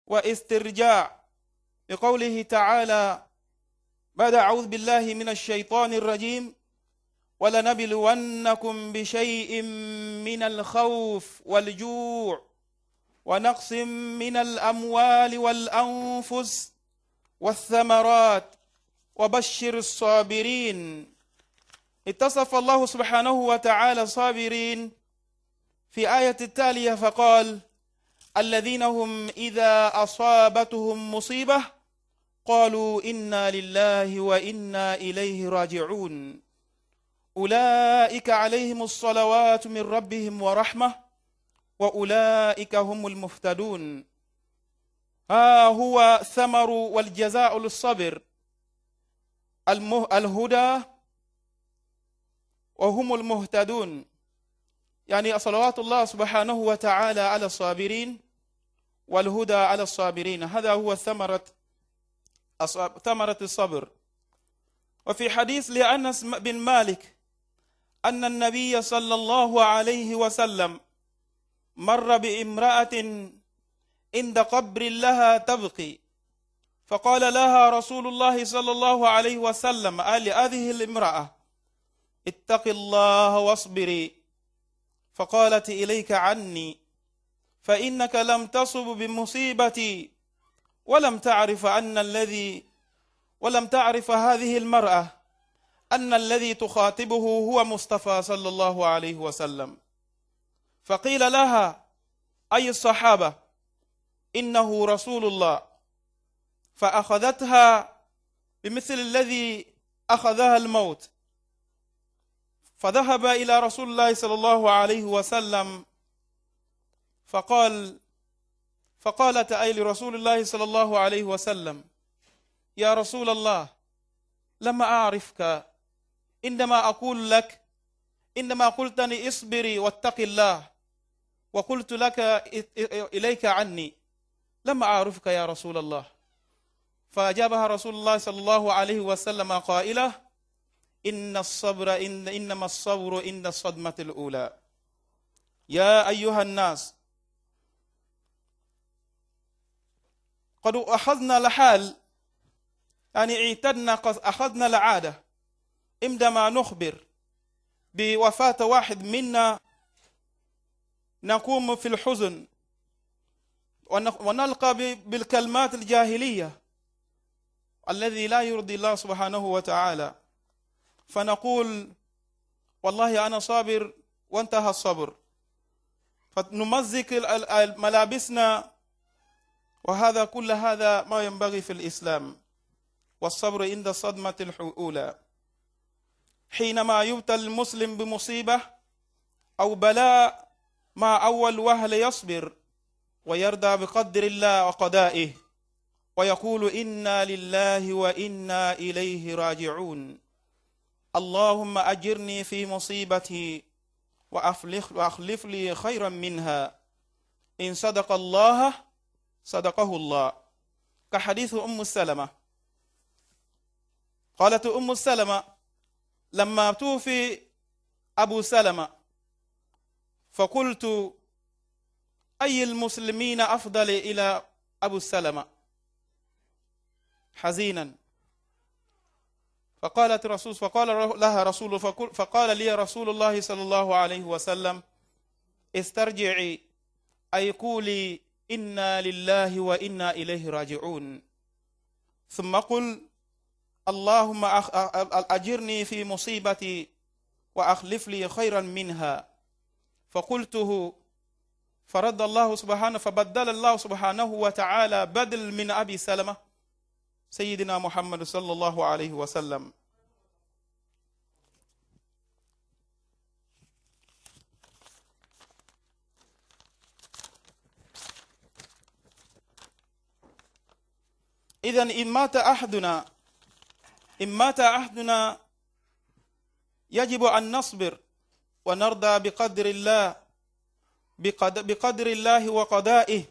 واسترجاع، بقوله تعالى بعد أعوذ بالله من الشيطان الرجيم: ولنبلونكم بشيء من الخوف والجوع ونقص من الأموال والأنفس والثمرات وبشر الصابرين. اتصف الله سبحانه وتعالى الصابرين في آية التالية فقال: الذين هم إذا أصابتهم مصيبة قالوا إنا لله وإنا إليه راجعون أولئك عليهم الصلوات من ربهم ورحمة وأولئك هم المهتدون. ها هو ثمر والجزاء للصبر، الهدى وهم المهتدون، يعني صلوات الله سبحانه وتعالى على الصابرين والهدى على الصابرين. هذا هو ثمرة الصبر. وفي حديث لأنس بن مالك أن النبي صلى الله عليه وسلم مر بامرأة عند قبر لها تبكي، فقال لها رسول الله صلى الله عليه وسلم: لهذه الامرأة اتق الله واصبري. فقالت: إليك عني، فإنك لم تصب بمصيبتي ولم تعرف هذه المرأة أن الذي تخاطبه هو مصطفى صلى الله عليه وسلم. فقيل لها: أي الصحابة؟ إنه رسول الله. فأخذتها بمثل الذي أخذها الموت، فذهب إلى رسول الله صلى الله عليه وسلم فقالت أي لرسول الله صلى الله عليه وسلم: يا رسول الله، لم أعرفك، إنما قلتني اصبري واتق الله، وقلت لك إليك عني، لم أعرفك يا رسول الله. فأجابها رسول الله صلى الله عليه وسلم قائلة: إنما الصبر عند الصدمة الأولى. يا أيها الناس، قد أخذنا الحال، يعني أخذنا العادة عندما نخبر بوفاة واحد منا نقوم في الحزن ونلقى بالكلمات الجاهلية الذي لا يرضي الله سبحانه وتعالى، فنقول: والله أنا صابر، وانتهى الصبر، فنمزق ملابسنا، وهذا كل هذا ما ينبغي في الإسلام. والصبر عند الصدمة الأولى، حينما يبتلى المسلم بمصيبة أو بلاء، مع أول وهل يصبر ويرضى بقدر الله وقضائه، ويقول: إنا لله وإنا إليه راجعون، اللهم أجرني في مصيبتي وأخلف لي خيرا منها، إن صدق الله صدقه الله. كحديث أم سلمة، قالت أم سلمة لما توفي أبو سلمة فقلت: أي المسلمين أفضل إلى أبو سلمة؟ حزينا. فقال لي رسول الله صلى الله عليه وسلم: استرجعي، أي قولي: إنا لله وإنا إليه راجعون، ثم قل: اللهم أجرني في مصيبتي وأخلف لي خيرا منها. فقلته فبدل الله سبحانه وتعالى بدل من أبي سلمة سيدنا محمد صلى الله عليه وسلم. إذن إن مات أحدنا يجب أن نصبر ونرضى بقدر الله وقضائه،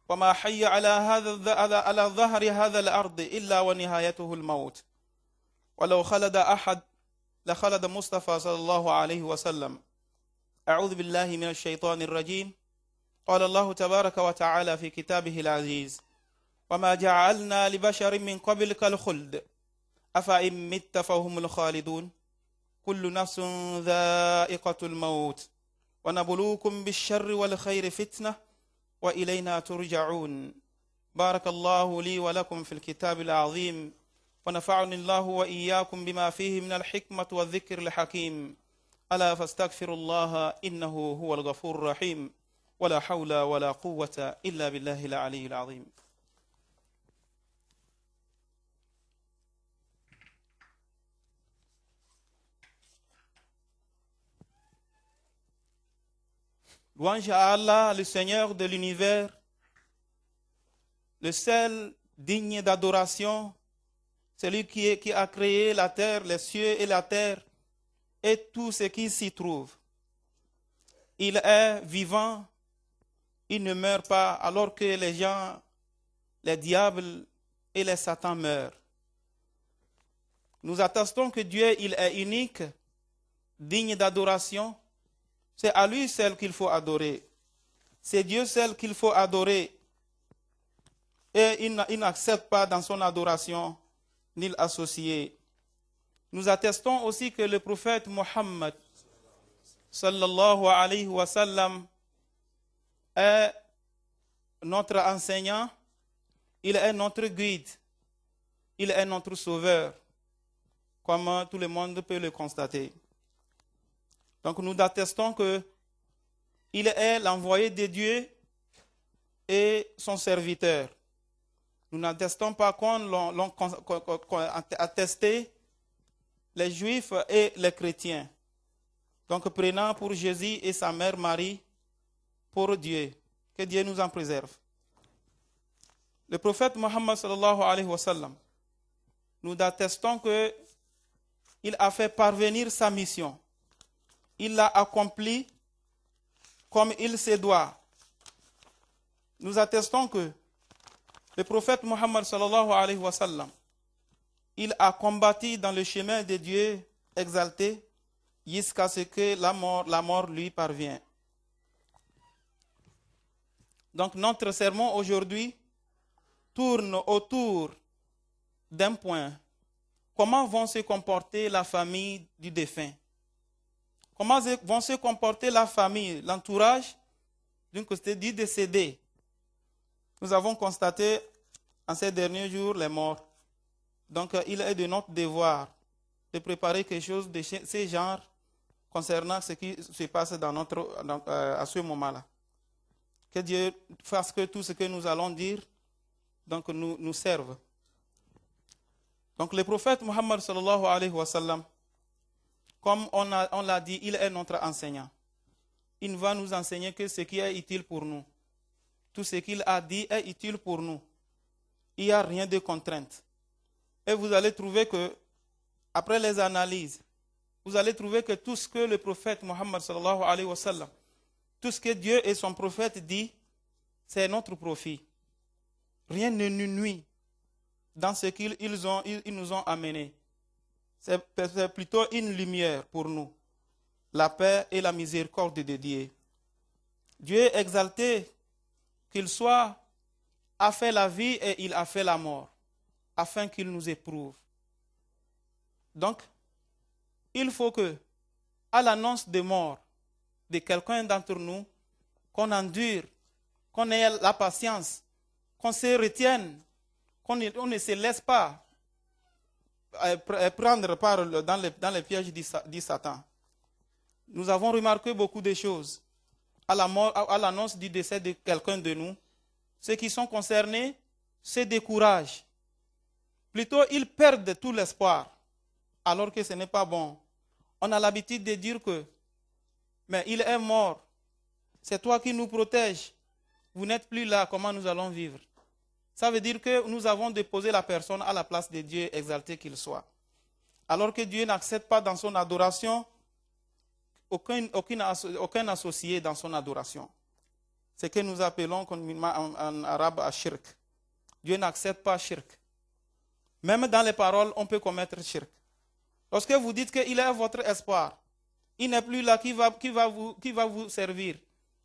وما حي على ظهر هذا الأرض إلا ونهايته الموت، ولو خلد أحد لخلد مصطفى صلى الله عليه وسلم. أعوذ بالله من الشيطان الرجيم. قال الله تبارك وتعالى في كتابه العزيز وما جعلنا لبشر من قبلك الخلد أفإن مت فهم الخالدون كل نفس ذائقة الموت ونبلوكم بالشر والخير فتنة وإلينا ترجعون. بارك الله لي ولكم في الكتاب العظيم ونفعني الله وإياكم بما فيه من الحكمة والذكر الحكيم. ألا فاستغفروا الله إنه هو الغفور الرحيم ولا حول ولا قوة إلا بالله العلي العظيم. Louange à Allah, le Seigneur de l'univers, le seul digne d'adoration, celui qui a créé la terre, les cieux et la terre, et tout ce qui s'y trouve. Il est vivant, il ne meurt pas, alors que les gens, les diables et les satans meurent. Nous attestons que Dieu, il est unique, digne d'adoration. C'est à lui seul qu'il faut adorer. C'est Dieu seul qu'il faut adorer. Et il n'accepte pas dans son adoration ni l'associer. Nous attestons aussi que le prophète Mohammed sallallahu alayhi wa sallam est notre enseignant, il est notre guide, il est notre sauveur, comme tout le monde peut le constater. Donc nous attestons qu'il est l'envoyé de Dieu et son serviteur. Nous n'attestons pas qu'on l'ont attesté les Juifs et les chrétiens. Donc prenant pour Jésus et sa mère Marie pour Dieu. Que Dieu nous en préserve. Le prophète Mohammed sallallahu alayhi wa sallam, nous attestons qu'il a fait parvenir sa mission. Il l'a accompli comme il se doit. Nous attestons que le prophète Mohammed sallallahu alayhi wa sallam, il a combattu dans le chemin de Dieu exalté jusqu'à ce que la mort lui parvient. Donc notre sermon aujourd'hui tourne autour d'un point. Comment vont se comporter la famille du défunt? Comment vont se comporter la famille, l'entourage du décédé? Nous avons constaté en ces derniers jours les morts. Donc il est de notre devoir de préparer quelque chose de ce genre concernant ce qui se passe à ce moment-là. Que Dieu fasse que tout ce que nous allons dire donc, nous serve. Donc le prophète Mohammed sallallahu alayhi wa sallam, comme on l'a dit, il est notre enseignant. Il ne va nous enseigner que ce qui est utile pour nous. Tout ce qu'il a dit est utile pour nous. Il n'y a rien de contrainte. Et vous allez trouver que, après les analyses, vous allez trouver que tout ce que le prophète Mohammed sallallahu alayhi wa sallam, tout ce que Dieu et son prophète dit, c'est notre profit. Rien ne nous nuit dans ce qu'ils nous ont amené. C'est plutôt une lumière pour nous. La paix et la miséricorde de Dieu. Dieu est exalté qu'il soit, a fait la vie et il a fait la mort, afin qu'il nous éprouve. Donc, il faut que, à l'annonce de mort de quelqu'un d'entre nous, qu'on endure, qu'on ait la patience, qu'on se retienne, qu'on ne se laisse pas prendre part dans les pièges du Satan. Nous avons remarqué beaucoup de choses. À l'annonce du décès de quelqu'un de nous, ceux qui sont concernés se découragent. Plutôt, ils perdent tout l'espoir, alors que ce n'est pas bon. On a l'habitude de dire que, mais il est mort, c'est toi qui nous protèges, vous n'êtes plus là, comment nous allons vivre? Ça veut dire que nous avons déposé la personne à la place de Dieu, exalté qu'il soit. Alors que Dieu n'accepte pas dans son adoration aucun associé dans son adoration. C'est ce que nous appelons en arabe à shirk. Dieu n'accepte pas shirk. Même dans les paroles, on peut commettre shirk. Lorsque vous dites qu'il est votre espoir, il n'est plus là qui va vous servir,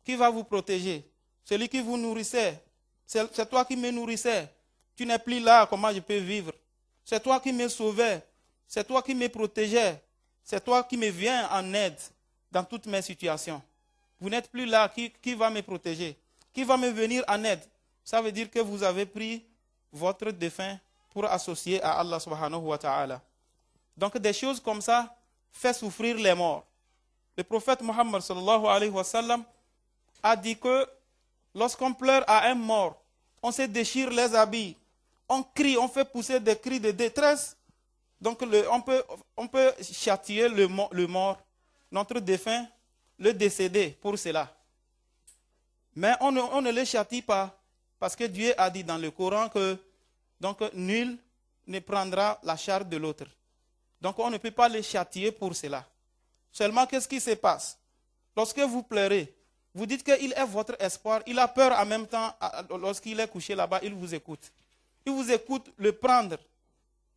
qui va vous protéger. celui qui vous nourrissait, c'est toi qui me nourrissais. Tu n'es plus là, comment je peux vivre? C'est toi qui me sauvais, c'est toi qui me protégeais, c'est toi qui me viens en aide dans toutes mes situations. Vous n'êtes plus là, qui va me protéger? Qui va me venir en aide? Ça veut dire que vous avez pris votre défunt pour associer à Allah subhanahu wa ta'ala. Donc des choses comme ça fait souffrir les morts. Le prophète Mohammed sallallahu alayhi wa sallam a dit que lorsqu'on pleure à un mort, on se déchire les habits, on crie, on fait pousser des cris de détresse. Donc on peut châtier le mort, notre défunt, le décédé pour cela. Mais on ne le châtie pas parce que Dieu a dit dans le Coran que donc, nul ne prendra la charge de l'autre. Donc on ne peut pas le châtier pour cela. Seulement, qu'est-ce qui se passe? Lorsque vous pleurez, vous dites qu'il est votre espoir, il a peur en même temps, lorsqu'il est couché là-bas, il vous écoute. Il vous écoute le prendre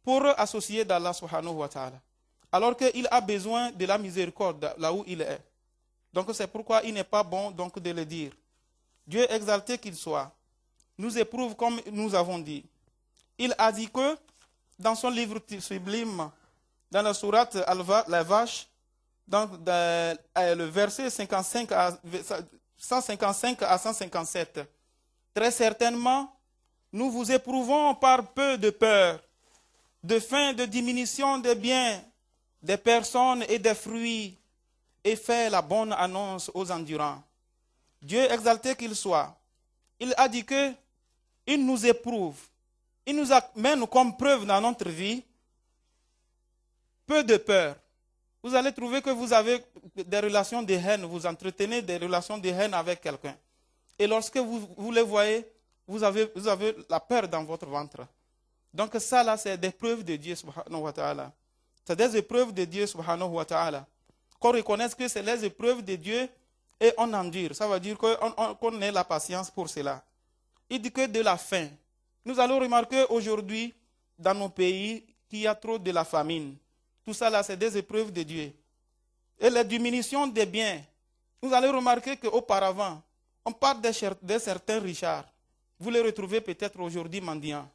pour associer d'Allah subhanahu wa ta'ala. Alors qu'il a besoin de la miséricorde là où il est. Donc c'est pourquoi il n'est pas bon donc, de le dire. Dieu exalté qu'il soit, nous éprouve comme nous avons dit. Il a dit que dans son livre sublime, dans la sourate la vache, dans le verset 155 à 157, très certainement, nous vous éprouvons par peu de peur, de faim, de diminution des biens, des personnes et des fruits, et fait la bonne annonce aux endurants. Dieu exalté qu'il soit, il a dit que il nous éprouve, il nous amène comme preuve dans notre vie peu de peur. Vous allez trouver que vous avez des relations de haine, vous entretenez des relations de haine avec quelqu'un. Et lorsque vous les voyez, vous avez la peur dans votre ventre. Donc ça là, c'est des preuves de Dieu subhanahu wa ta'ala. C'est des épreuves de Dieu subhanahu wa ta'ala. Qu'on reconnaisse que c'est les épreuves de Dieu et on endure. Ça veut dire qu'on ait la patience pour cela. Il dit que de la faim. Nous allons remarquer aujourd'hui, dans nos pays, qu'il y a trop de la famine. Tout ça là, c'est des épreuves de Dieu. Et la diminution des biens. Vous allez remarquer qu'auparavant, on parle de certains richards. Vous les retrouvez peut-être aujourd'hui mendiants.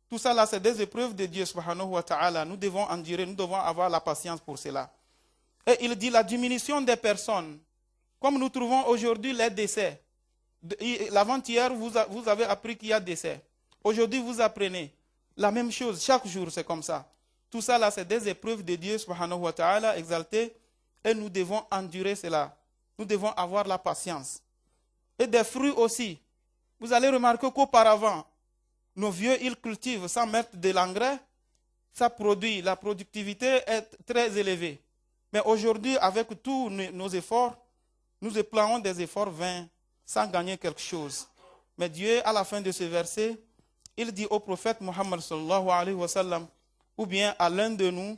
Tout ça là, c'est des épreuves de Dieu subhanahu wa ta'ala. Nous devons endurer, nous devons avoir la patience pour cela. Et il dit la diminution des personnes. Comme nous trouvons aujourd'hui les décès. L'avant-hier, vous avez appris qu'il y a décès. Aujourd'hui, vous apprenez la même chose. Chaque jour, c'est comme ça. Tout ça, là, c'est des épreuves de Dieu, subhanahu wa ta'ala, exalté. Et nous devons endurer cela. Nous devons avoir la patience. Et des fruits aussi. Vous allez remarquer qu'auparavant, nos vieux, ils cultivent sans mettre de l'engrais. Ça produit, la productivité est très élevée. Mais aujourd'hui, avec tous nos efforts, nous déployons des efforts vains sans gagner quelque chose. Mais Dieu, à la fin de ce verset, il dit au prophète Mohammed sallallahu alayhi wa sallam, ou bien à l'un de nous,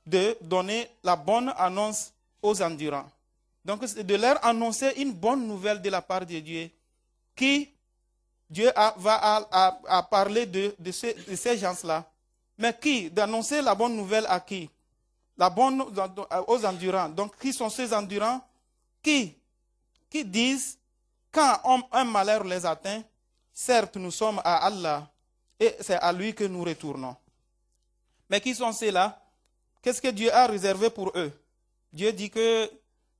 de donner la bonne annonce aux endurants. Donc, c'est de leur annoncer une bonne nouvelle de la part de Dieu, qui Dieu va parler de ces gens-là. Mais qui? D'annoncer la bonne nouvelle à qui? Aux endurants. Donc, qui sont ces endurants? Qui disent, quand un malheur les atteint, certes, nous sommes à Allah et c'est à lui que nous retournons. Mais qui sont ceux-là? Qu'est-ce que Dieu a réservé pour eux? Dieu dit que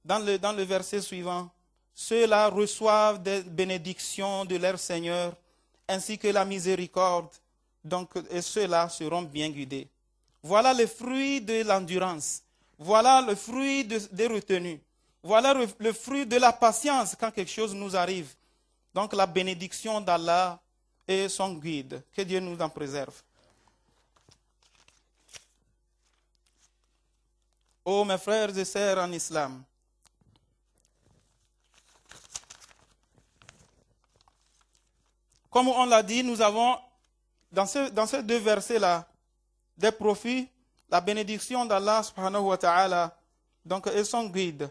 dans le verset suivant, ceux-là reçoivent des bénédictions de leur Seigneur ainsi que la miséricorde, donc, et ceux-là seront bien guidés. Voilà le fruit de l'endurance. Voilà le fruit des retenues. Voilà le fruit de la patience quand quelque chose nous arrive. Donc la bénédiction d'Allah et son guide. Que Dieu nous en préserve. Oh mes frères et sœurs en islam, comme on l'a dit, nous avons dans ces deux versets-là des profits, la bénédiction d'Allah subhanahu wa ta'ala, donc et son guide.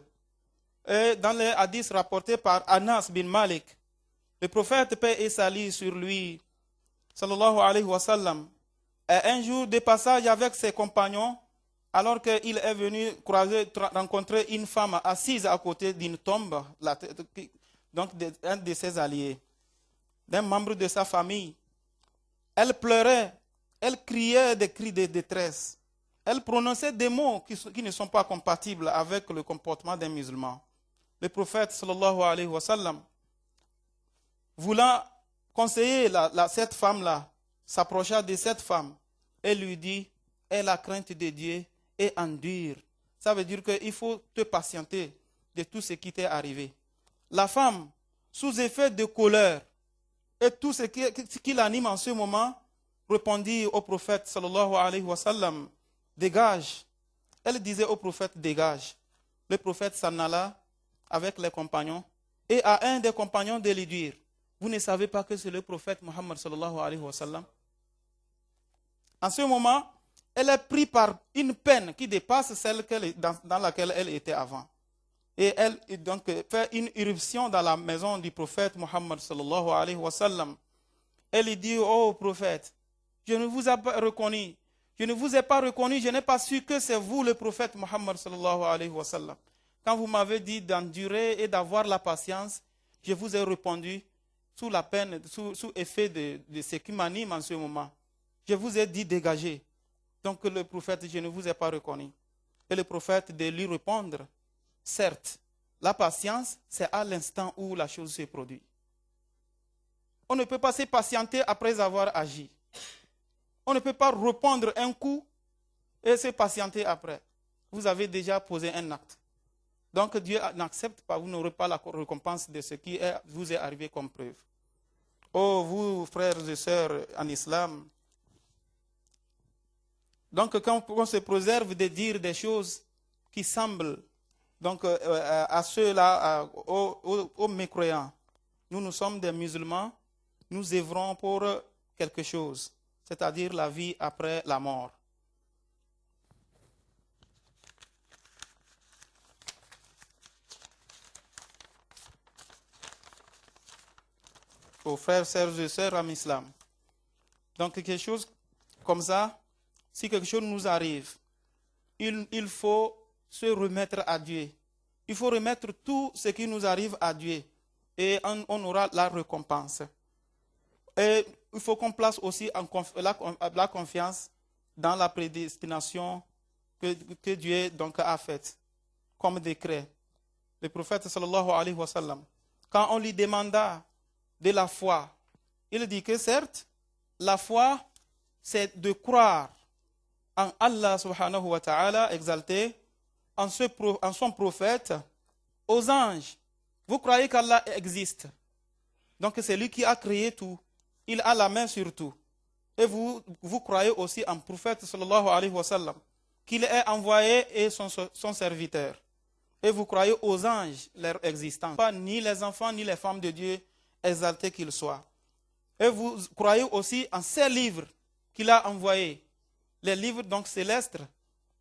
Et dans les hadiths rapportés par Anas bin Malik, le prophète, paix et salut sur lui, sallallahu alayhi wa sallam, un jour de passage avec ses compagnons, alors qu'il est venu rencontrer une femme assise à côté d'une tombe, donc un de ses alliés, d'un membre de sa famille. Elle pleurait, elle criait des cris de détresse. Elle prononçait des mots qui ne sont pas compatibles avec le comportement d'un musulman. Le prophète sallallahu alayhi wa sallam, voulant conseiller cette femme-là, s'approcha de cette femme et lui dit, aie la crainte de Dieu et endure. Ça veut dire qu'il faut te patienter de tout ce qui t'est arrivé. La femme, sous effet de colère et tout ce qui l'anime en ce moment, répondit au prophète sallallahu alayhi wa sallam, dégage. Elle disait au prophète, dégage. Le prophète s'en alla avec les compagnons et à un des compagnons de lui dire, vous ne savez pas que c'est le prophète Muhammad sallallahu alayhi wa sallam? En ce moment, elle est prise par une peine qui dépasse celle dans laquelle elle était avant. Et elle donc fait une irruption dans la maison du prophète Muhammad sallallahu alayhi wa sallam. Elle lui dit, oh prophète, je ne vous ai pas reconnu. Je ne vous ai pas reconnu, je n'ai pas su que c'est vous le prophète Muhammad sallallahu alayhi wa sallam. Quand vous m'avez dit d'endurer et d'avoir la patience, je vous ai répondu sous la peine, sous effet de ce qui m'anime en ce moment. Je vous ai dit dégagez. Donc le prophète, je ne vous ai pas reconnu. Et le prophète de lui répondre, certes, la patience, c'est à l'instant où la chose se produit. On ne peut pas se patienter après avoir agi. On ne peut pas répondre un coup et se patienter après. Vous avez déjà posé un acte. Donc Dieu n'accepte pas, vous n'aurez pas la récompense de ce qui vous est arrivé comme preuve. Oh, vous, frères et sœurs en islam, donc quand on se préserve de dire des choses qui semblent donc, à ceux-là, aux mécroyants, nous sommes des musulmans, nous œuvrons pour quelque chose, c'est-à-dire la vie après la mort. Aux frères, sœurs et sœurs en islam. Donc quelque chose comme ça, si quelque chose nous arrive, il faut se remettre à Dieu. Il faut remettre tout ce qui nous arrive à Dieu et on aura la récompense. Et il faut qu'on place aussi la confiance dans la prédestination que Dieu donc a faite comme décret. Le prophète sallallahu alayhi wa sallam, quand on lui demanda de la foi, il dit que certes, la foi, c'est de croire en Allah subhanahu wa ta'ala exalté, en son prophète, aux anges. Vous croyez qu'Allah existe. Donc c'est lui qui a créé tout. Il a la main sur tout. Et vous croyez aussi en prophète sallallahu alayhi wa sallam, qu'il est envoyé et son serviteur. Et vous croyez aux anges, leur existence. Pas ni les enfants ni les femmes de Dieu, exaltés qu'ils soient. Et vous croyez aussi en ces livres qu'il a envoyés. Les livres donc célestes,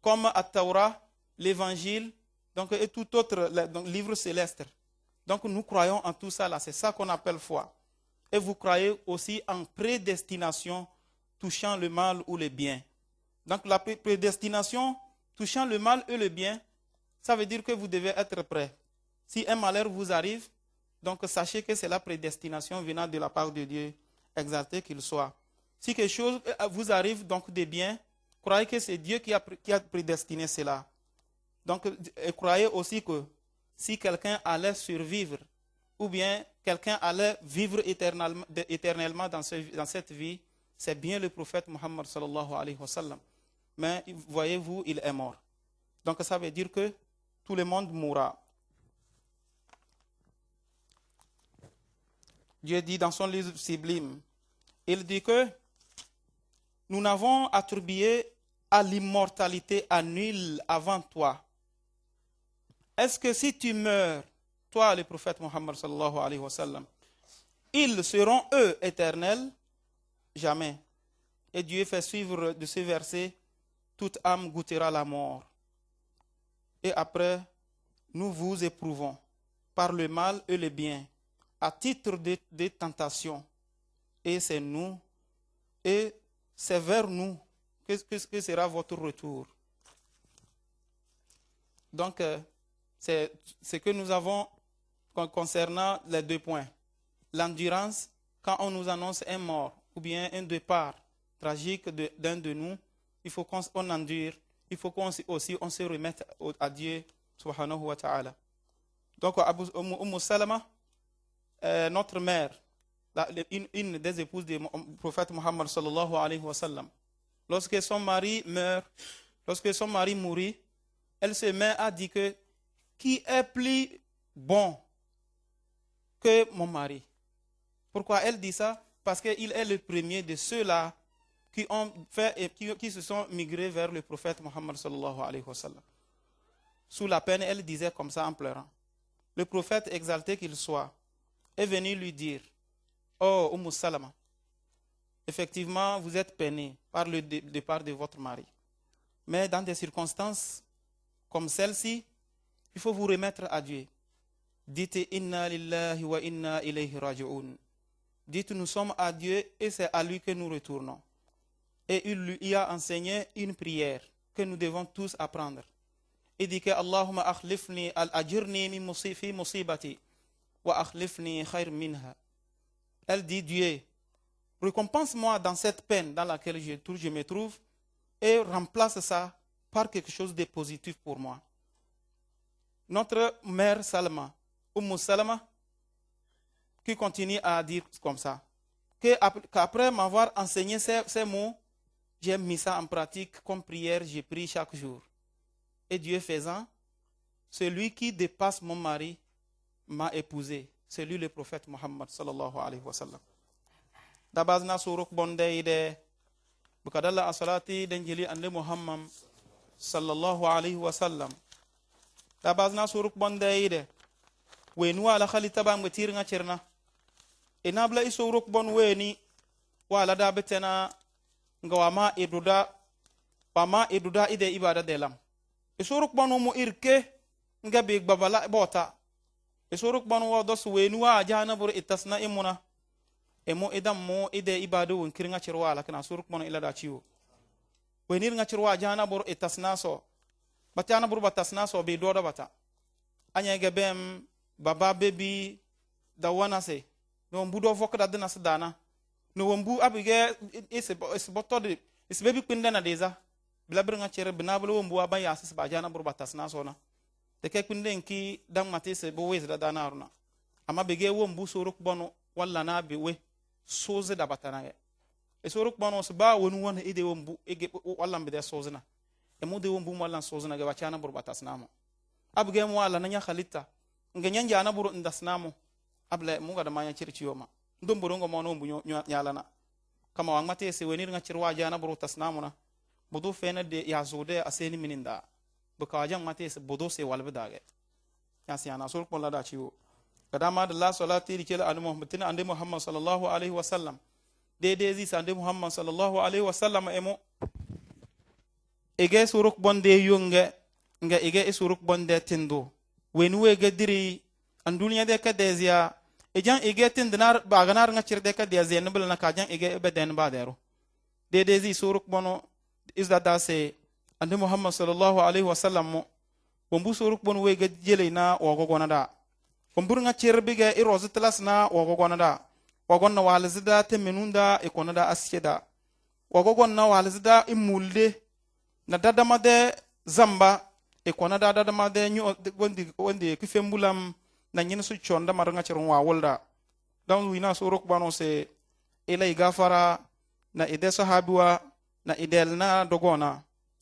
comme At-Tawrah, l'Évangile, donc, et tout autre livre céleste. Donc nous croyons en tout ça là, c'est ça qu'on appelle foi. Et vous croyez aussi en prédestination touchant le mal ou le bien. Donc la prédestination touchant le mal et le bien, ça veut dire que vous devez être prêt. Si un malheur vous arrive, donc sachez que c'est la prédestination venant de la part de Dieu, exalté qu'il soit. Si quelque chose vous arrive donc de bien, croyez que c'est Dieu qui a prédestiné cela. Donc croyez aussi que si quelqu'un allait survivre, ou bien quelqu'un allait vivre éternellement dans cette vie, c'est bien le prophète Muhammad sallallahu alayhi wa sallam. Mais voyez-vous, il est mort. Donc ça veut dire que tout le monde mourra. Dieu dit dans son livre sublime, il dit que nous n'avons attribué à l'immortalité à nul avant toi. Est-ce que si tu meurs, toi le prophète Muhammad sallallahu alayhi wa sallam, ils seront eux éternels? Jamais. Et Dieu fait suivre de ce verset, toute âme goûtera la mort. Et après, nous vous éprouvons par le mal et le bien, à titre de tentation. Et c'est nous, et c'est vers nous que sera votre retour. Donc, c'est ce que nous avons concernant les 2 points. L'endurance, quand on nous annonce un mort ou bien un départ tragique d'un de nous, il faut qu'on endure, il faut qu'on aussi on se remette à Dieu subhanahu wa ta'ala. Donc Salama, notre mère, une des épouses du prophète Muhammad sallallahu alayhi wa sallam, lorsque son mari mourit, elle se met à dire que qui est plus bon que mon mari. Pourquoi elle dit ça? Parce qu'il est le premier de ceux-là qui ont fait et qui se sont migrés vers le prophète Muhammad sallallahu alayhi wa sallam. Sous la peine, elle disait comme ça en pleurant. Le prophète, exalté qu'il soit, est venu lui dire: Oh, Salama, effectivement, vous êtes peiné par le départ de votre mari. Mais dans des circonstances comme celle-ci, il faut vous remettre à Dieu. Dites Inna lillahi wa inna ilayhi raji'un. Dites nous sommes à Dieu et c'est à lui que nous retournons. Et il lui a enseigné une prière que nous devons tous apprendre. Il dit que Allahumma akhlifni al-ajirni min fi musibati wa akhlifni khayr minha. Elle dit: Dieu, récompense-moi dans cette peine dans laquelle je me trouve et remplace ça par quelque chose de positif pour moi. Notre mère Salma, Salama, qui continue à dire comme ça, qu'après m'avoir enseigné ces mots, j'ai mis ça en pratique comme prière, j'ai pris chaque jour. Et Dieu faisant, celui qui dépasse mon mari m'a épousé, c'est lui le prophète Muhammad sallallahu alayhi wa sallam. Dabazna suruk bonde ide bukadalla asalati denjili ande Muhammad sallallahu alayhi wa sallam. Dabazna suruk bonde ide wenu ala khalita ba mbetir nga cerna enabla isuruk bon weni wala da betena ngawama iduda ide ibada delam isuruk bon mu irke nga big babala bota isuruk bon wo dos wenu wa jana bur itasna imuna emo idam mo ide ibadu won kirnga cerwa la kana suruk bon ila da ciwo wenir nga cerwa jana bur itasna so batana bur batasna so be doda bata anya gebem baba bebi da wana se no mbudo vokda dana sedana no wambu abige is botode is bebi kwinde na deza blabr nga cere binablo wambu aban ya sis bajana bur batasna so na te ke kwinde nki dam mate se bo wez da dana aruna ama bege wambu suruk bono walla na be we soze da batana ye e suruk bono se ba wonu wona ide wambu ege walla be de sozna e mu de wambu walla sozna ge bachana bur batasna mo abge mo walla na nya khalita ngenyan jana buru ndasnamo able munga da manya circioma ndum buru ngo mono bunyo nyalana kama wang mate se wenir nga cirwa jana buru tasnamo na budu fena de ya zode aseni mininda buka jang mate se budu se walbe dage ya siana sul ko la da ciwo kadama da la salati dikela anu muhammadin ande muhammad sallallahu alaihi wasallam de zi sande muhammad sallallahu alaihi wasallam emo ege suruk bonde yunge nga ege suruk bonde tindo wenu wege diri an duniya de ka dezia ejan ege tindinar baganar nga cirde ka dezia nbel na kajan ege beden badero de zi suruk bono izda dase ande muhammad sallallahu alaihi wasallam bombu suruk bono wege jele na wogogona da bombur nga cirbige irozitlas na wogogona da wogonna walzida temenunda ikonada askeda wogogonna walzida imulde na dadama de zamba ikona da ma de nyu wondi kifembulam na nyin su chonda maranga cerun wa wolda dan wina suruk bano se ilay gafara na ide sahabiwa na idel na dogona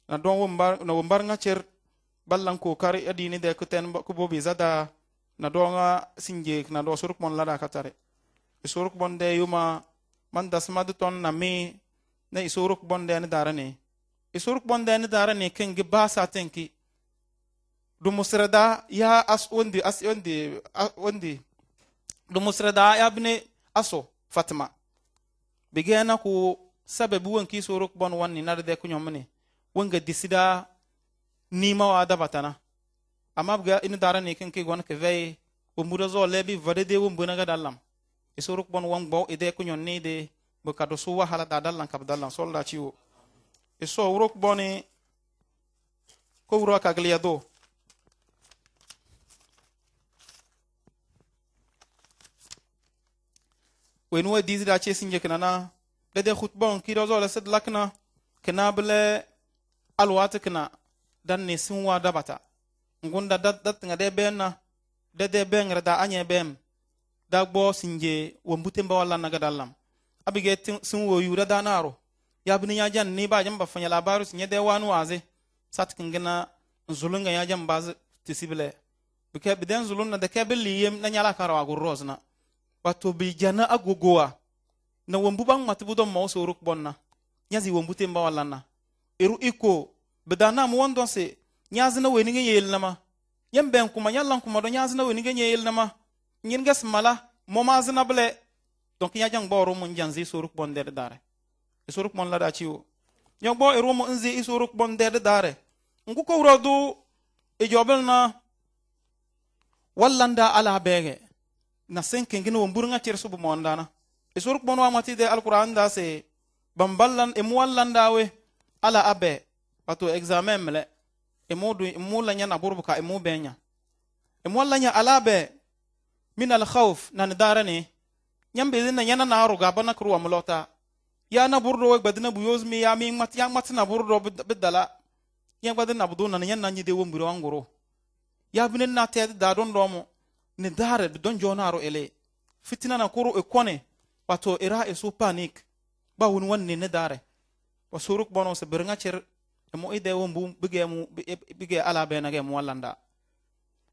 na don wombar nga cer ballan ko kari adini de kuten ko bobi zada na donga sinje na do suruk mon lada katare suruk bonde yuma man dasmadu ton na mi na suruk bonde ni darane suruk bonde ni darane kengi basa tenki du musrada ya wondi du musrada ya bne aso fatima bigena ku sababu wanki suruk bon wanni narde ku nyomne wanga disida nima wa da batana amma ga inu darane kenki gon ke vey o murazo lebi vadede wo mbuna ga dallam suruk bon wan bo ide ku nyonni de bu kadu su wahala da dallan kab dallan solda ciwo suruk boni ko wuro kagliya do wen wa dizi da ce sinje kana de khutbon kiro zo la sad lakna kana bele alwata kana dan ne sinwa da bata ngunda dat nga de benna de bengra da anye bem da gbo sinje wombute mba wala naga dallam abige sinwo yura da naro ya bini ya jan ni ba jamba fanya labaru sinye de wanu waze sat kingina zulunga ya jamba tisibile bike biden zulunna de kebeli yem na nyala karawa gurrozna wato bi jana agogowa na wombu bang matubudo mauso ruk bonna nyazi wombute mba wala na eru iko bedana mu wondo se nyazi na weni ngeyel nama yemben kuma nyallan kuma do nyazi na weni ngeyel nama ngin gas mala momazi na ble donc nya jang boro mun janzi suruk bonde dare suruk mon la da ciwo nyogbo eru mo nzi suruk bonde dare ngu ko rodu e jobel na wallanda ala bege na senken gina wombur nga cer subu mondana e suruk bon wa mati de alquran da se bamballan e muwallanda we ala abe wato examen mele e modu e mulanya na burbuka e mu benya e muwallanya ala be min al khawf nan darani nyambe zina nyana na aruga bana kruwa mulota ya na burdo we badina buyozmi ya mi mat ya mat na burdo bidala ya badina buduna nyana nyi de womburo wanguro ya binen na te da don domo ne dare don jonaro ele fitina na kuru e kone wato ira e su panic ba won wanne ne dare wa suruk bono se bernga cer e mo ide wombu bige ala be na ge mo wallanda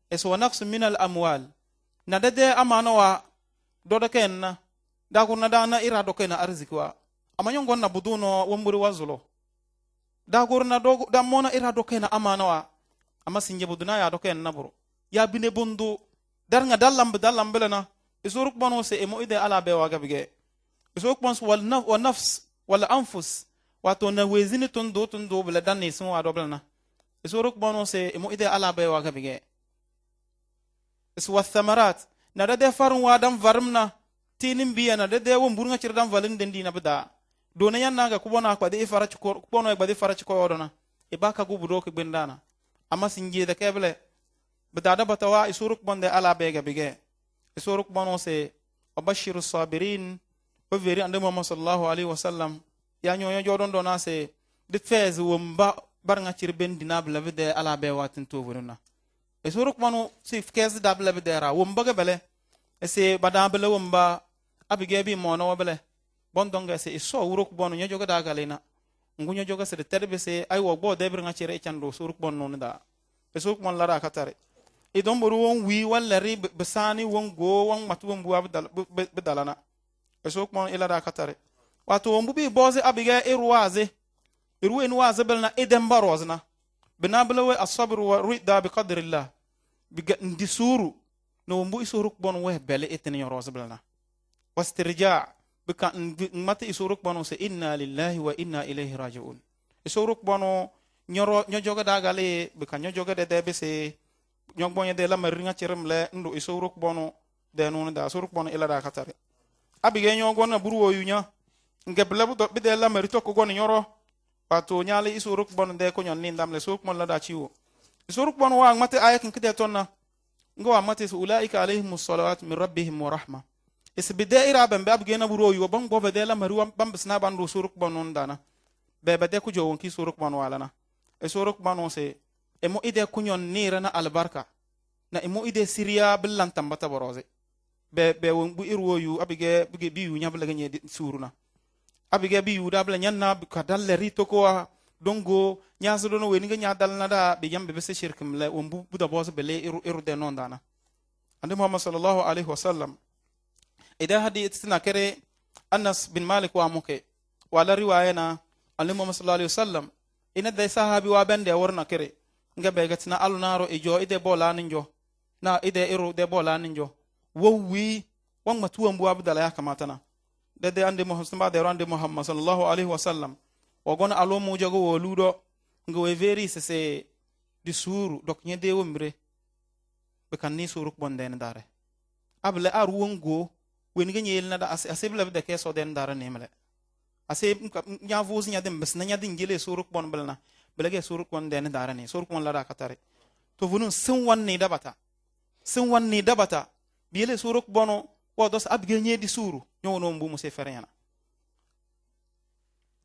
e so naqs min al amwal na dede amana wa dodo kenna da ko na dana ira do kena arzikwa amanyo gonna buduno womburi wazulo da gorna do da mona ira do kena amana wa amma sinje buduna ya do kenna buru ya bine bundu darnga dallam belana isuruk bono se emo ide ala be wa gabige isuruk bons wal nafs wal anfus wato na wezini tundo bele danni sun wa do belana isuruk bono se emo ide ala be wa gabige iswa thamarat na da farun wa dan varmna tinin biya na da wombur nga cirdam valin den dina bida do na yanna ga kubona kwa de fara ci ko kubono e badi fara ci ko odona e baka gubu do ke bendana amma sinje da keble bida da batawa isuruk bonde ala bega bige isuruk bono se abashiru sabirin o veri ande muhammad sallallahu alaihi wasallam ya nyoyo jodon do na se de fez womba bar nga cir ben dina bla bide ala be watin to buruna isuruk bono si fkez da bla bide ra womba ga bele ese bada bele womba abige bi mono wabele bondonga se iso uruk bono nyojo ga dagalena ngunyo joga se de terbe se ay wo bo debre nga cire chando suruk bono nda suruk mon lara katare e don boru won wi walla ri besani won go won matu won buwa bedalana suruk mon ila da katare wato won bubi boze abige irwaze irwen waze belna edem barozna binablawe as-sabr wa rida bi qadrillah biga ndisuru no won bu isuruk bon we bele etene yoroze belna wastirja bika mata isuruk bono se inna lillahi wa inna ilayhi raji'un isuruk bono nyojoga dagale bika nyojoga de debe se nyogbonya de la maringa ciremle ndo isuruk bono de non da suruk bono ila da katare abige nyogona buruwo yunya ngeble bu be de la marito ko gon nyoro pato nyale isuruk bono de ko nyon ni ndamle suruk mon la da ciwo isuruk bono wa mata ayakin kide tonna ngo amate ulaika alayhimus salawat min rabbihim wa rahmah isbide ira bambe abgena buro yo bang bobe de la maruwa bambsna bandu suruk bonon dana bebe de ku jowon ki suruk bon walana e suruk bonon se e mo ide kunyon nira na albarka na e mo ide siriya billan tambata boroze be won bu irwo yu abige bi yu nyabla ganye suruna abige bi yu dabla nyanna ka dalle rito ko dongo nyaso dono weni ganya dal na da be yambe be se shirkum le won bu da boso bele iru de non dana ande muhammad sallallahu alaihi wasallam ida hadi itina kere Anas bin Malik wa muke wala riwayana annabi Muhammad sallallahu alaihi wasallam ina da sahabi wa bende warna kere ngabe gatina alunaro ijo ide bola ninjo na ide iru de bola ninjo wowi wan matuwa mbu abdala ya kamata na dede ande Muhammad sallallahu alaihi wasallam wagona alomu jogo woludo ngwe veri se disuru dok nyede womre be kan ni suruk bonden dare able arwongo wen ga nyel na da asebla de keso den dara nemle ase nya voz nya dem bes na nya din gele suruk bon belna belage suruk bon den dara ne suruk mon la da katare to vunu sun wanne da bata biele suruk bono wo dos abige nye di suru nyo no mbu musi ferena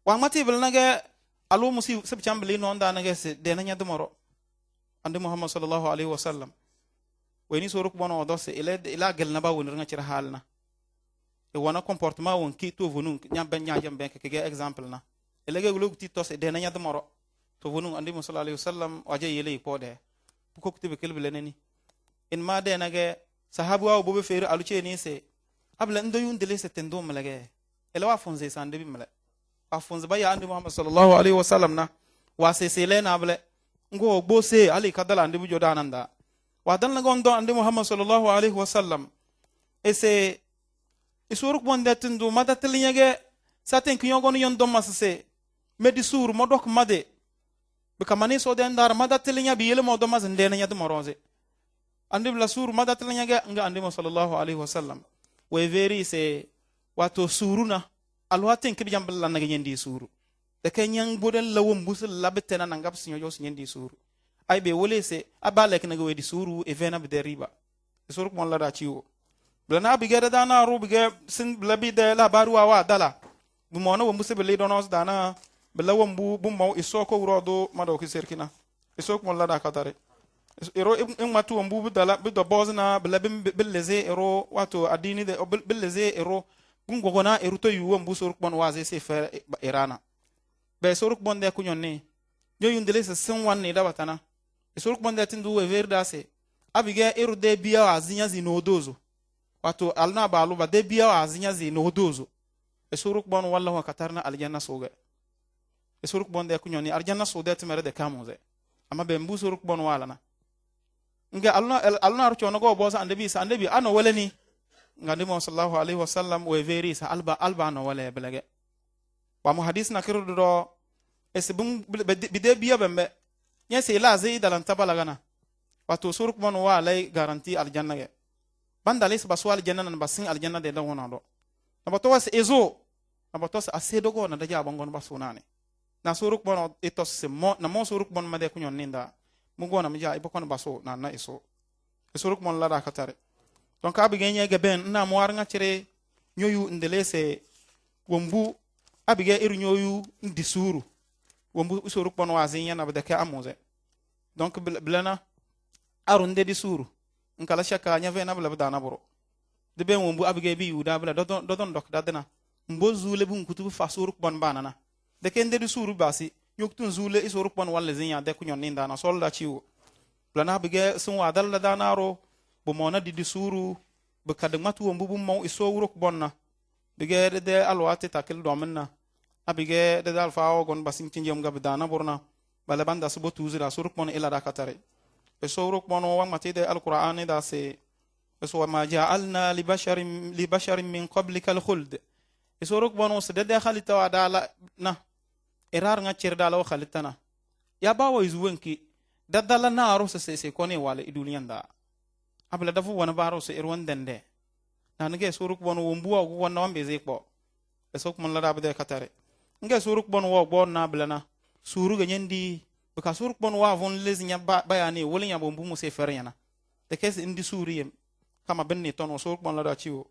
wa mati bil nage alu musi sib chambli no nda nage se de nanya dumoro ande muhammad sallallahu alaihi wasallam weni suruk bono dos ila gel na ba woni nga cira halna e wona comportement won ki to vonun nyambe nyaajam ben ke exemple na elege gulu ti tos de nanya dumoro to vonun ande muhammad sallallahu alaihi wasallam waje yele ko de ko kutibe kelbe leneni in ma de nage sahabu wa bobe fere aluche ni se abla ndo yun dele se tendo malage elwa fonze sande bi mala afonze ba ya ande muhammad sallallahu alaihi wasallam na wa se sele na abla ngo gbose ali kadala ande bu jodananda wa dal na gondo ande muhammad sallallahu alaihi wasallam ese isuruk bonde tendo madatel nyage saten kiyogon yon do masse medi sur modok made be kamani so den dar madatel nya bi yele mo do mas ndena nya do moronze ande la sur madatel nya nga ande sallallahu alaihi wasallam we veri se wato suruna alwatin kibjam balla na nyendi suru de kenyang bodel lawum busul labetena nangap sinyo jos nyendi suru ay be wole se abalek na wedi suru e vena be deriba suru mon la da ciwo blana bi gere dana ru bi ge sin blabi de la baru wa dala bu mona wo musebe le donos dana bela wombu bu maw isoko rodo mado ki serkina isoko mon la da katare ero en matu wombu bu dala bu do bozna blabi belleze ero wato adini de belleze ero gungogona eru to yu wombu suru mon waze se fer irana be suru mon de kunyonni yo yundele se sen wanne da batana suru mon de tindu we verda se abige eru de biya azinya zinodozo wato alna balu ba de biya azinya zinodozo suru mon wallahu katarna aljanna soga suru mon de kunyonni aljanna soda timere de kamuze amma be mbu suru mon walana nga alna archo no go bosa ande bi ano walani ngande mo sallallahu alaihi wasallam we veri sa alba no wala belage wa mu hadis na kiru do esbum bide biya bembe nya se la zai dalan tabalagana wato suruk mon wa lay garanti aljanna ge bandalis baswal janna nan basin aljanna de dawona do nabato was ezo nabato sa asedo go na daja bangon basunane na suruk mon etos se mo na mo suruk mon made kunyon ninda mu go na mja ibokon baso na iso suruk mon la da katare donc abi genye ge ben na mo war nga cire nyoyu ndelese wombu abi ge iru nyoyu ndi suru wombu usuru pon wazinya na bada ka amuze donc blana arunde di suru nkala shaka nya vena bla bada na boro de ben wombu abige bi yuda bla dodon dok dadena mbo zule bu nkutu fa suru pon banana de kende di suru basi nyoktun zule isuru pon wala zinya de kunyon ninda na solda chiwo blana abige sun wadal da danaro bu mona di suru be kadmatu wombu bu maw isuru bonna bige de alwati takil domenna abige de dal faawo gon basin tinjam gab dana burna bala banda subo tuzira suruk mon ila da katare e suruk mon wa matide alquran da se so ma ja'alna li basharin min qablika alkhuld e suruk mon se de khalita wa dala na erar nga cer dala wa khalitana ya bawo izuwenki dadala na aro se kone wala iduliyanda abla dafu wana baro se irwan dende na nge suruk mon wombuwa wonna wambe zekbo e suruk mon la da bade katare nge suruk bon wo bon na blana suru ga nyendi ka suruk bon wa von lezinya bayani wolinya bombu mu se ferena de kes indi suriyem kama benni ton suruk bon la da ciwo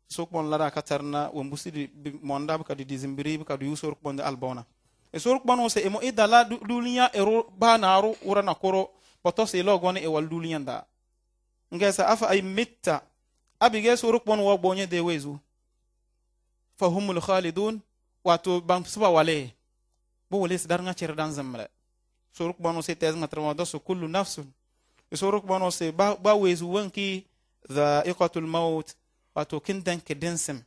suruk bon la da katarna wo mbusidi monda ka di dizimbiri ka du suruk bon albona e suruk bon se emo idala dulinya ero banaru urana koro poto se logon e wal dulinya da nge sa afa ay mitta abige suruk bon wo bonye de wezu fahumul khalidun wato ban suba wale bo wale sidar nga cer dan zamle suruk bono se tez nga trama do so kullu nafsun suruk bono se ba wezu wanki dha'iqatul maut wato kindan kedensem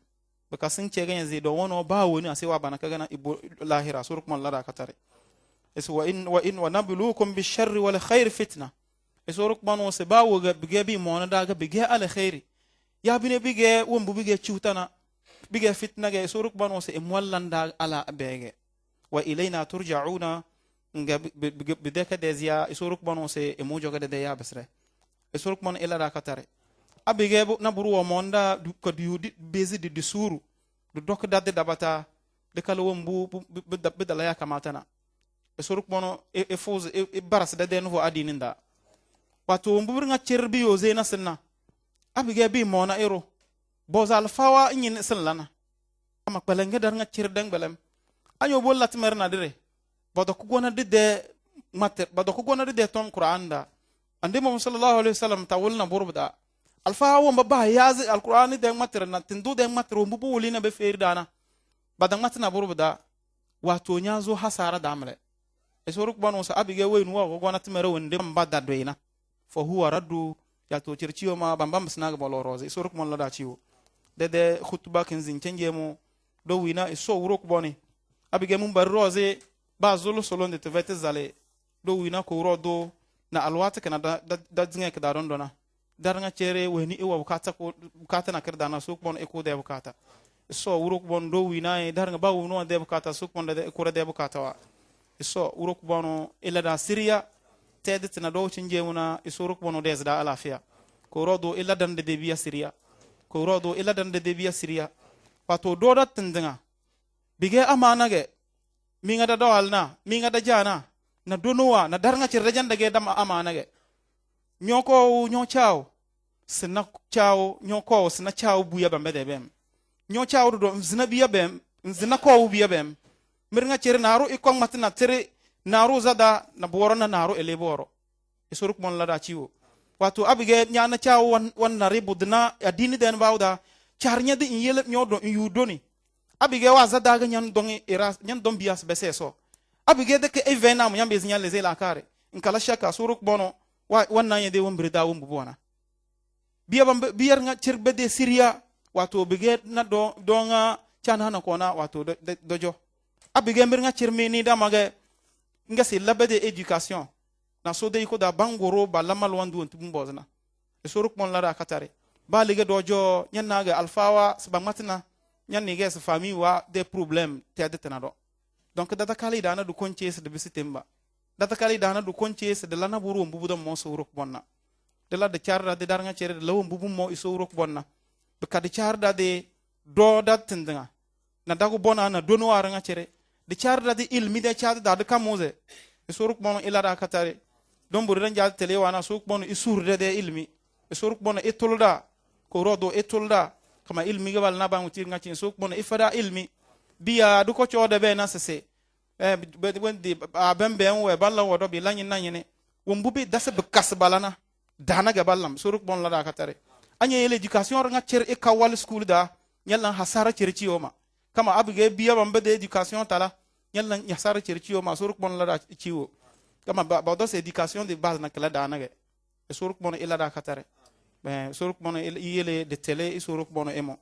baka sin ce ganyen zai do wono ba woni ase wa bana kaga na ibo lahira suruk mon lada katare es wa in wa nabluukum bisharri wal khair fitna suruk bono se ba wo ga bige bi mo na daga bige al khairi ya bine bige wombu bige ciutana bige fitna ge suruk banu se imwallanda ala bege wa ilayna turja'una nga bideka dezia suruk banu se imujo ga de ya basre suruk mon ila da katare abige na buru wa monda du ko di bezi di suru du dok dadde dabata de kala wombu bidala ya kamata na suruk banu e foz e baras de den vo adininda wato wombu nga cerbi yo zena senna abige bi mona ero bozal fawa nyin lana ama balanga dar nga cirdang balam anyo bolat merna dire bodo ku gona de mater bodo ku gona de ton qur'an da ande mo sallallahu alaihi wasallam tawulna burbda alfa wa mabba yazi alquran de mater na tindu de mater mbubu wulina be ferdana badang matna burbda wato nyazo hasara damre esoruk banu sa abige waynu wa gona timere wonde mbadda doina fo huwa raddu ya to circiyo ma bambam snaga bolo rose esoruk mon lada ciwo de khutba kin zin cengemo do wina eso uruk boni abige mun bar rose ba zulu solon de tevete zale do wina ko rodo na alwata kana da zinga ka daron dona daranga cere weni e wa bukata na kirdana suk bon e ko de bukata so uruk bon do wina e daranga ba wono de bukata suk bon de ko de bukata wa so uruk bono ila da Syria tedet na do cinjewuna iso uruk bono de da alafia ko rodo ila dan de biya Syria ko rodo ila dan de biya Syria pato do dat tindinga bige amana ge minga da dawalna minga da jana na donowa na daranga ci rejanda ge dam amana ge nyoko nyo chao sina chao nyoko sina chao buya bambe de bem nyo chao do zina biya bem zina ko biya bem mirnga cere naru ikong matina cere naru zada na boro na naru eleboro isuruk mon lada ciwo wato abige nyana chao wan nari budna adini den bawda charnya de yele nyodo yudoni abige wa zada ga nyan dongi era nyan don bias beseso abige de ke evena mo nyambe zinya leze la kare inkala shaka suruk bono wannan yede won brida won bubona biyar nga cirbe de Syria wato bige na donga chana na kona wato dojo abige mbir nga cirmeni da mage nga si labade education na so de ko da bangoro ba lamal wandu tum bozna e suruk mon lara katare ba lige dojo nyanna ga alfawa sabamatina nyanni ga sa fami wa des problèmes te de do donc data kali dana du konche se de bisitemba data kali dana du konche se de lana buru mbubu do mo suruk bonna de la de charda de dar nga cere de law mbubu mo isuruk bonna be kadi charda de do dat tindinga na dago bona na dono war nga cere de charda de ilmi de charda de kamoze isuruk bono ila da katare don buru ran jall tele wana suruk bono isurde de ilmi isuruk bono etolda ko rodo etolda kama ilmi gabal na ba mutir nga cin suruk bono ifada ilmi biya du ko chode be na sese be wendi abembe we balla wodo bi lanyin nanyene wombubi dasa be kasbalana dana ga ballam suruk bon la da katare anye yele education nga cer e kawal school da nyalla hasara cerci yoma kama abige biya bambe de education tala nyalla hasara cerci yoma suruk bon la da ciwo kama ba do education de base na kala dana ge suruk bon ila da katare be suruk bon yele de tele suruk bon emo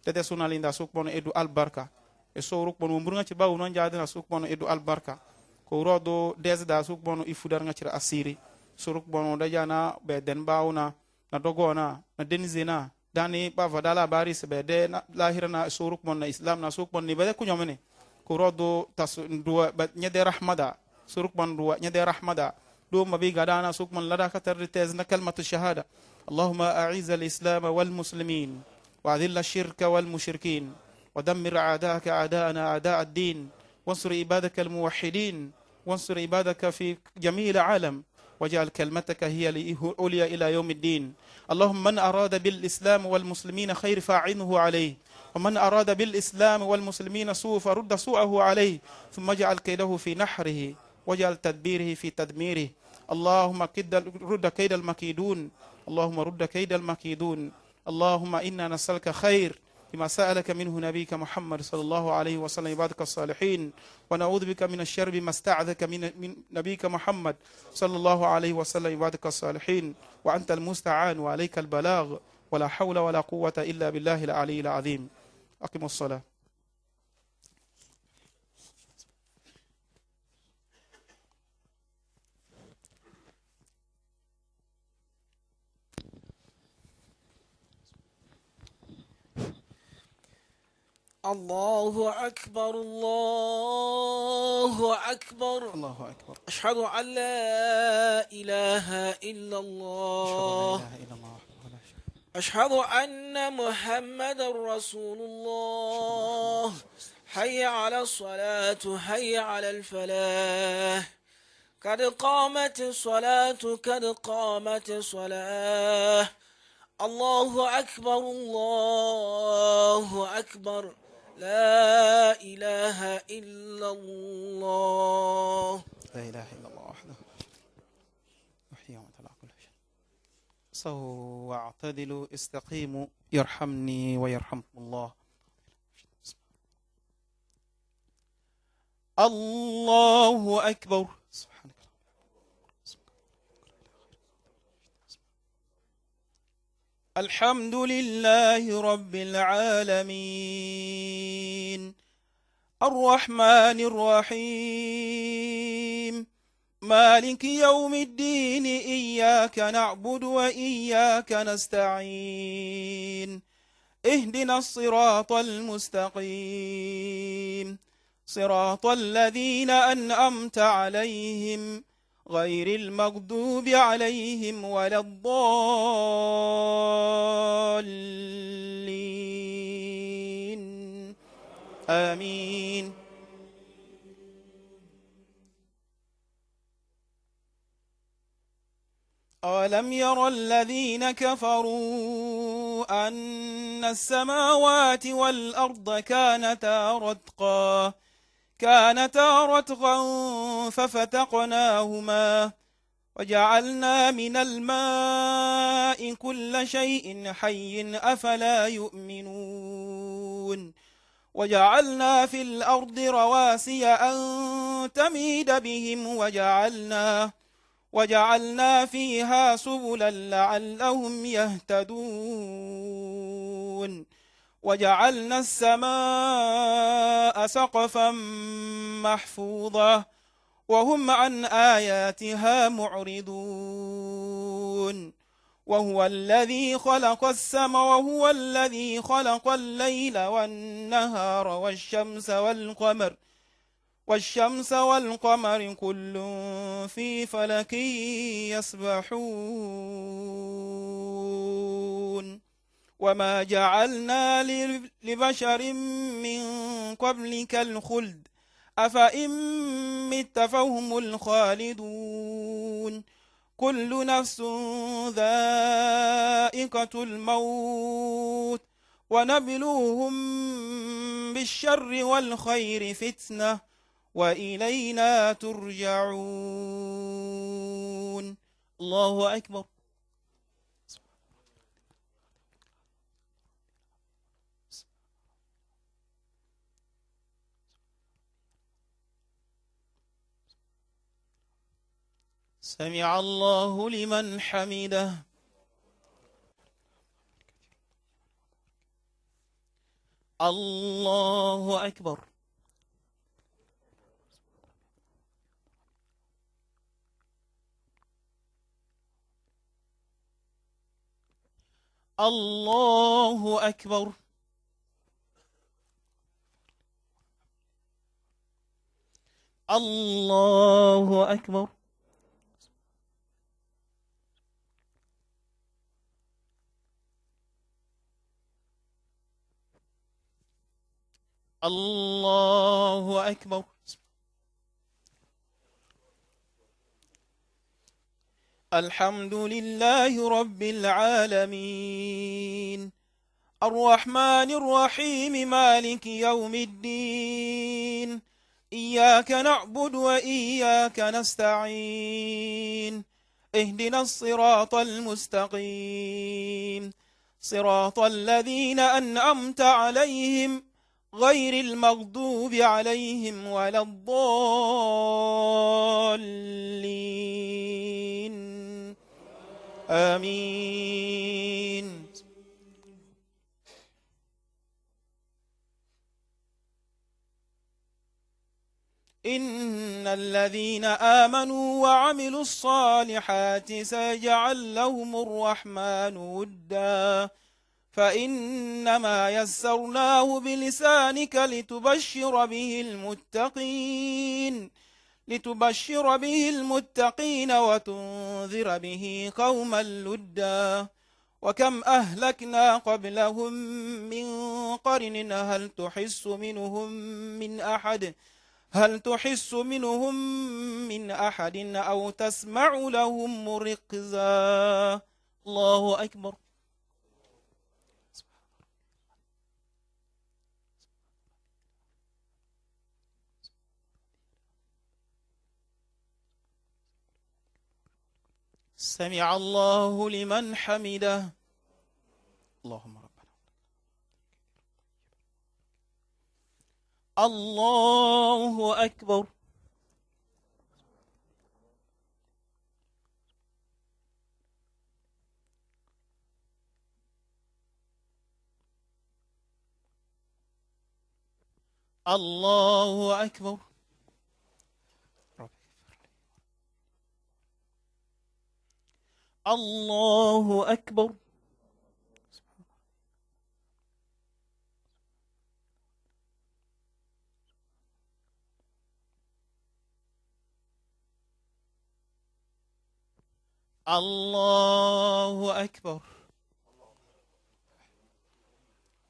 tete sunalinda suruk bon edu albarka e suruk bon mburnga ci bawu non jaadina suruk bon edu albarka ko rodo desda suruk bon ifudar nga ci asiri suruk bono da jana be den bauna na dogona na denizena dani ba vadala bari se be de na lahira na suruk mon na islam na suruk mon ni be ku nyomene ko rodo tas duwa nyede rahmada suruk mon duwa nyede rahmada do mabi gadana suruk mon lada katar tez na kalmatu shahada اللهم أعز الإسلام والمسلمين وأذل الشرك والمشركين ودمر أعداءك أعداءنا أعداء الدين وانصر عبادك الموحدين وانصر عبادك في جميع العالم وجعل كلمتك هي العليا إلى يوم الدين اللهم من أراد بالإسلام والمسلمين خير فاعنه عليه ومن أراد بالإسلام والمسلمين سوء فرد سوءه عليه ثم اجعل كيده في نحره واجعل تدبيره في تدميره اللهم رد كيد المكيدون اللهم رد كيد المكيدون اللهم إنا نسألك خير بما سألك منه نبيك محمد صلى الله عليه وسلم عبادك الصالحين ونعوذ بك من الشر بما استعاذك من نبيك محمد صلى الله عليه وسلم عبادك الصالحين وأنت المستعان وعليك البلاغ ولا حول ولا قوة إلا بالله العلي العظيم أقم الصلاة الله أكبر الله أكبر الله أكبر أشهد أن لا إله إلا الله أشهد أن محمد رسول الله حي على الصلاة حي على الفلاح قد قامت الصلاة قد قامت الصلاة الله أكبر الله أكبر لا إله إلا الله. لا إله إلا الله وحده يحيي ويميت على كل شيء. استووا واعتدلوا استقيموا يرحمني ويرحمكم الله. الله أكبر. سبحانك. الحمد لله رب العالمين الرحمن الرحيم مالك يوم الدين إياك نعبد وإياك نستعين اهدنا الصراط المستقيم صراط الذين أنعمت عليهم غير المغضوب عليهم ولا الضالين آمين. أولم ير الذين كفروا أن السماوات والأرض كانتا رتقا ففتقناهما وجعلنا من الماء كل شيء حي أفلا يؤمنون وجعلنا في الأرض رواسي أن تميد بهم وجعلنا فيها سبلا لعلهم يهتدون وجعلنا السماء سقفا محفوظا وهم عن آياتها معرضون وهو الذي خلق السماء وهو الذي خلق الليل والنهار والشمس والقمر كل في فلك يسبحون وما جعلنا لبشر من قبلك الخلد أفإن مت فهم الخالدون كل نفس ذائقة الموت ونبلوهم بالشر والخير فتنة وإلينا ترجعون. الله أكبر. سمع الله لمن حمده. الله أكبر. الله أكبر. الله أكبر. الله أكبر. الحمد لله رب العالمين الرحمن الرحيم مالك يوم الدين إياك نعبد وإياك نستعين اهدنا الصراط المستقيم صراط الذين أنعمت عليهم غير المغضوب عليهم ولا الضالين آمين. إن الذين آمنوا وعملوا الصالحات سيجعل لهم الرحمن ودا فإنما يسرناه بلسانك لتبشر به المتقين وتنذر به قوما لدا وكم أهلكنا قبلهم من قرن هل تحس منهم من أحد أو تسمع لهم ركزا. الله أكبر. سمع الله لمن حمده اللهم ربنا الله أكبر الله أكبر الله أكبر الله أكبر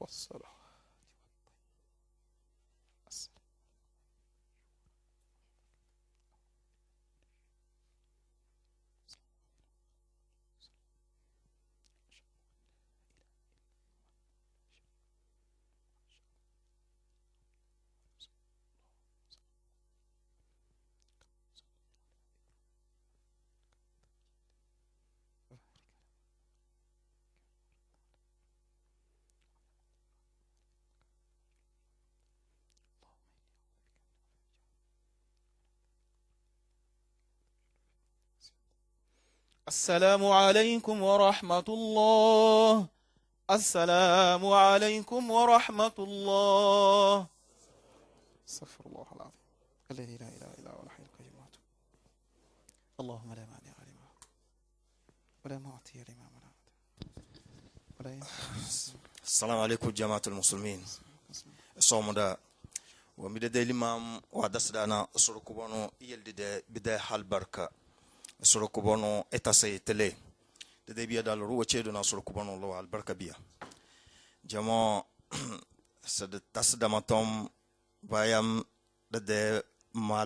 والصلاة السلام عليكم ورحمة الله السلام عليكم ورحمة الله استغفر الله العظيم الذي لا إله إلا هو الحي القيوم اللهم لا مانع لما ولا معطي لما منعت ولا السلام عليكم جماعة المسلمين الصوم دا ومدد الإمام ودسدانا سركبانو يلد بداية حال بركة سركبانو اتسي تلي ددي بيا دال رو تشيدنا سركبانو الله البركة بيا جماعة سد تسدمتم بايام دد ما